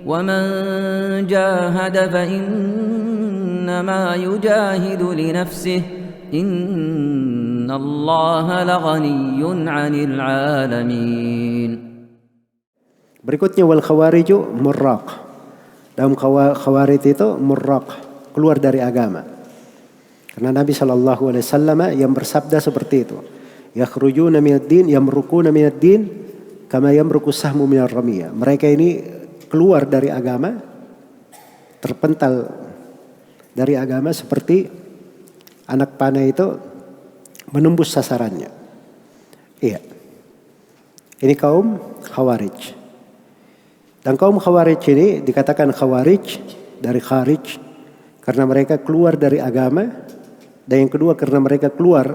ومن جاهد فإنما يجاهد لنفسه إن الله لغني عن العالمين. Berikutnya wal khawariju murraq. Dalam khawarij itu murraq, keluar dari agama. Karena Nabi SAW yang bersabda seperti itu. Yakhrujuna minad din yamruquna minad din kama yamruqu sahmu minar ramiyah. Mereka ini keluar dari agama, terpental dari agama seperti anak panah itu menembus sasarannya. Iya. Ini kaum khawarij. Dan kaum khawarij ini dikatakan khawarij dari kharij karena mereka keluar dari agama, dan yang kedua karena mereka keluar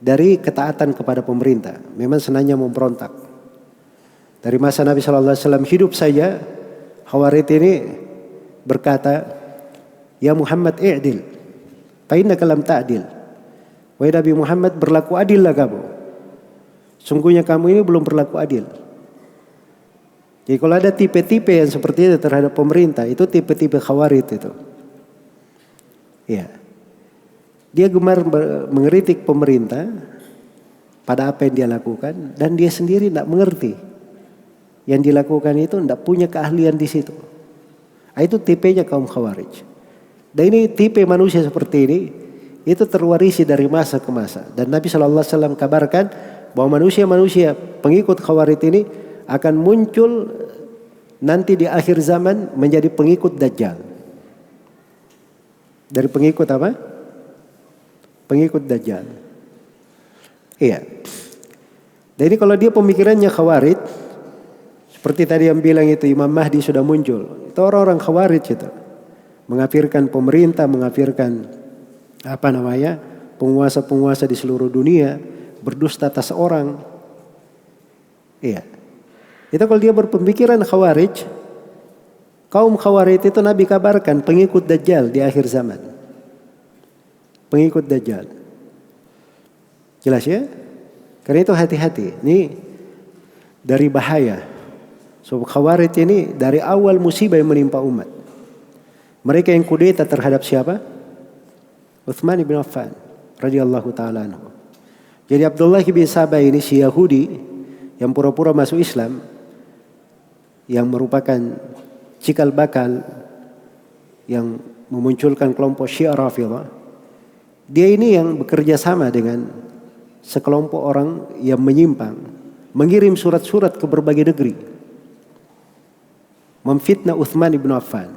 dari ketaatan kepada pemerintah. Memang senangnya memberontak. Dari masa Nabi SAW hidup saja, khawarij ini berkata, "Ya Muhammad i'dil, fa innaka lam ta'dil." Wahai Nabi Muhammad, berlaku adillah kamu. Sungguhnya kamu ini belum berlaku adil. Jadi kalau ada tipe-tipe yang seperti itu terhadap pemerintah, itu tipe-tipe khawarij itu. Ya. Dia gemar mengkritik pemerintah pada apa yang dia lakukan, dan dia sendiri tidak mengerti yang dilakukan itu, tidak punya keahlian di situ. Itu tipenya kaum khawarij. Dan ini tipe manusia seperti ini, itu terwarisi dari masa ke masa. Dan Nabi SAW kabarkan bahwa manusia-manusia pengikut khawarij ini akan muncul nanti di akhir zaman menjadi pengikut Dajjal. Dari pengikut apa? Pengikut Dajjal. Iya. Jadi kalau dia pemikirannya khawarij, seperti tadi yang bilang itu Imam Mahdi sudah muncul. Itu orang-orang khawarij itu. Mengafirkan pemerintah, mengafirkan penguasa-penguasa di seluruh dunia, berdusta atas orang. Iya. Itu kalau dia berpemikiran khawarij, kaum khawarij itu Nabi kabarkan pengikut Dajjal di akhir zaman. Pengikut Dajjal. Jelas ya? Karena itu hati-hati. Ini dari bahaya. So khawarij ini dari awal musibah yang menimpa umat. Mereka yang kudeta terhadap siapa? Utsman bin Affan radhiyallahu taala anhu. Jadi Abdullah bin Sabah ini si Yahudi yang pura-pura masuk Islam, yang merupakan cikal bakal yang memunculkan kelompok Syiah Rafidhah. Dia ini yang bekerja sama dengan sekelompok orang yang menyimpang, mengirim surat-surat ke berbagai negeri, memfitnah Utsman bin Affan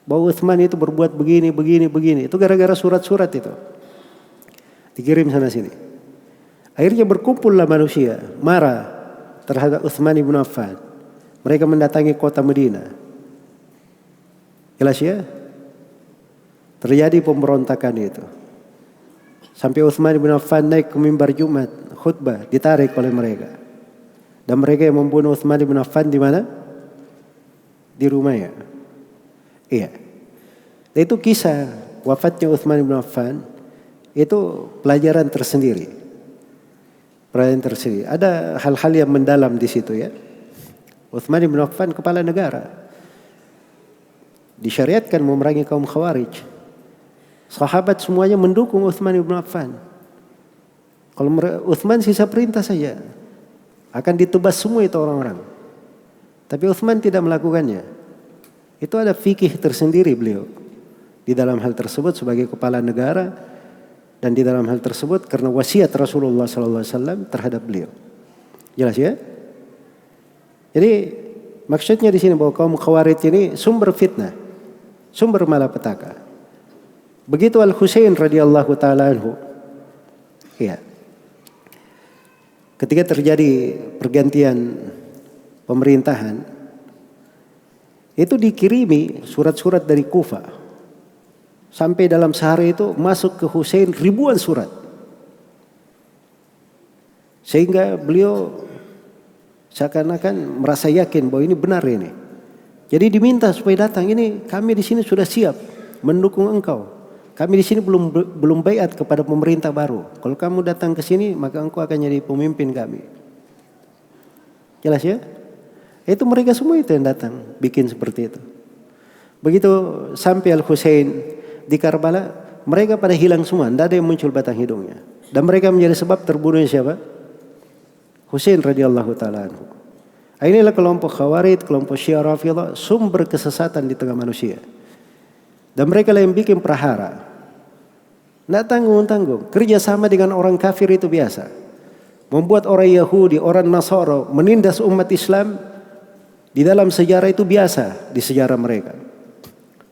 bahwa Utsman itu berbuat begini. Itu gara-gara surat-surat itu dikirim sana sini. Akhirnya berkumpullah manusia marah terhadap Utsman bin Affan. Mereka mendatangi kota Madinah. Jelas ya? Terjadi pemberontakan itu. Sampai Utsman bin Affan naik ke mimbar Jumat, khutbah, ditarik oleh mereka. Dan mereka yang membunuh Utsman bin Affan di mana? Di rumahnya. Iya. Dan itu kisah wafatnya Utsman bin Affan, itu pelajaran tersendiri. Pelajaran tersendiri. Ada hal-hal yang mendalam di situ ya. Utsman bin Affan kepala negara, disyariatkan memerangi kaum khawarij. Sahabat semuanya mendukung Utsman bin Affan. Kalau Utsman sisa perintah saja, akan ditebas semua itu orang-orang. Tapi Utsman tidak melakukannya. Itu ada fikih tersendiri beliau di dalam hal tersebut sebagai kepala negara, dan di dalam hal tersebut karena wasiat Rasulullah SAW terhadap beliau. Jelas ya? Jadi maksudnya di sini bahwa kaum khawarij ini sumber fitnah, sumber malapetaka. Begitu Al-Husain radhiyallahu taala anhu. Ya. Ketika terjadi pergantian pemerintahan, itu dikirimi surat-surat dari Kufah. Sampai dalam sehari itu masuk ke Husain ribuan surat. Sehingga beliau seakan-akan merasa yakin bahwa ini benar ini. Jadi diminta supaya datang, ini kami di sini sudah siap mendukung engkau. Kami di sini belum baiat kepada pemerintah baru. Kalau kamu datang ke sini, maka engkau akan jadi pemimpin kami. Jelas ya? Itu mereka semua itu yang datang bikin seperti itu. Begitu sampai Al-Husain di Karbala, mereka pada hilang semua, tidak ada yang muncul batang hidungnya. Dan mereka menjadi sebab terbunuhnya siapa? Husain radhiyallahu taala anhu. Inilah kelompok Khawarij, kelompok Syiah Rafidhah, sumber kesesatan di tengah manusia. Dan mereka yang bikin prahara. Tidak tanggung-tanggung. Kerjasama dengan orang kafir itu biasa. Membuat orang Yahudi, orang Nasara menindas umat Islam di dalam sejarah itu biasa di sejarah mereka.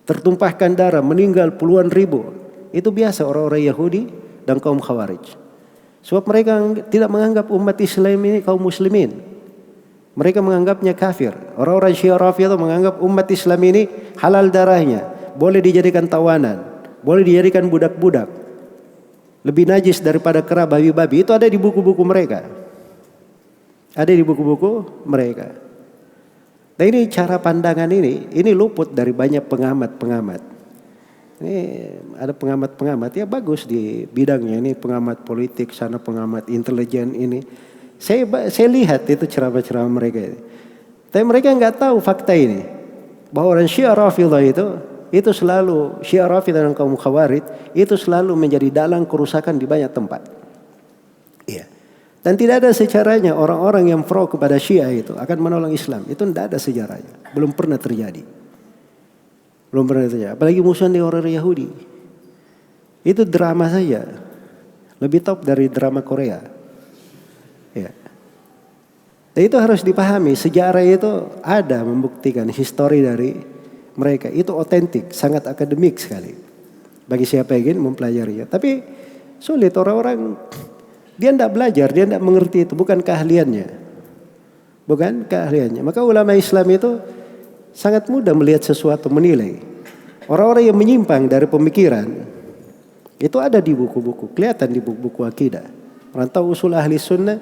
Tertumpahkan darah, meninggal puluhan ribu. Itu biasa orang-orang Yahudi dan kaum Khawarij. Sebab mereka tidak menganggap umat Islam ini kaum muslimin. Mereka menganggapnya kafir. Orang-orang Syiah Rafidhah menganggap umat Islam ini halal darahnya, boleh dijadikan tawanan, boleh dijadikan budak-budak, lebih najis daripada kera babi-babi. Itu ada di buku-buku mereka. Ada di buku-buku mereka. Dan ini cara pandangan ini luput dari banyak pengamat-pengamat. Ini ada pengamat-pengamat ya bagus di bidangnya, ini pengamat politik, sana pengamat intelijen ini. Saya lihat itu ceramah-ceramah mereka ini. Tapi mereka nggak tahu fakta ini, bahwa orang Syiah Rafidhah itu selalu, Syiah Rafidhah dan kaum Khawarij itu selalu menjadi dalang kerusakan di banyak tempat. Iya. Dan tidak ada sejarahnya orang-orang yang pro kepada Syiah itu akan menolong Islam. Itu tidak ada sejarahnya. Belum pernah terjadi. Belum pernah terjadi. Apalagi musuhan di orang Yahudi. Itu drama saja. Lebih top dari drama Korea. Ya. Dan itu harus dipahami. Sejarah itu ada membuktikan histori dari mereka. Itu otentik, sangat akademik sekali. Bagi siapa yang ingin mempelajarinya. Tapi sulit orang-orang. Dia tidak belajar, dia tidak mengerti itu. Bukan keahliannya. Bukan keahliannya. Maka ulama Islam itu sangat mudah melihat sesuatu, menilai. Orang-orang yang menyimpang dari pemikiran. Itu ada di buku-buku. Kelihatan di buku-buku akidah. Orang tahu usul ahli sunnah.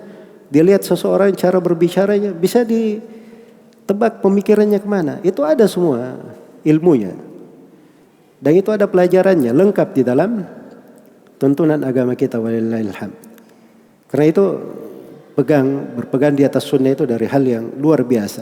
Dia lihat seseorang cara berbicaranya. Bisa ditebak pemikirannya kemana. Itu ada semua ilmunya. Dan itu ada pelajarannya. Lengkap di dalam tuntunan agama kita. Walillahilhamd. Karena itu berpegang di atas sunnah itu dari hal yang luar biasa.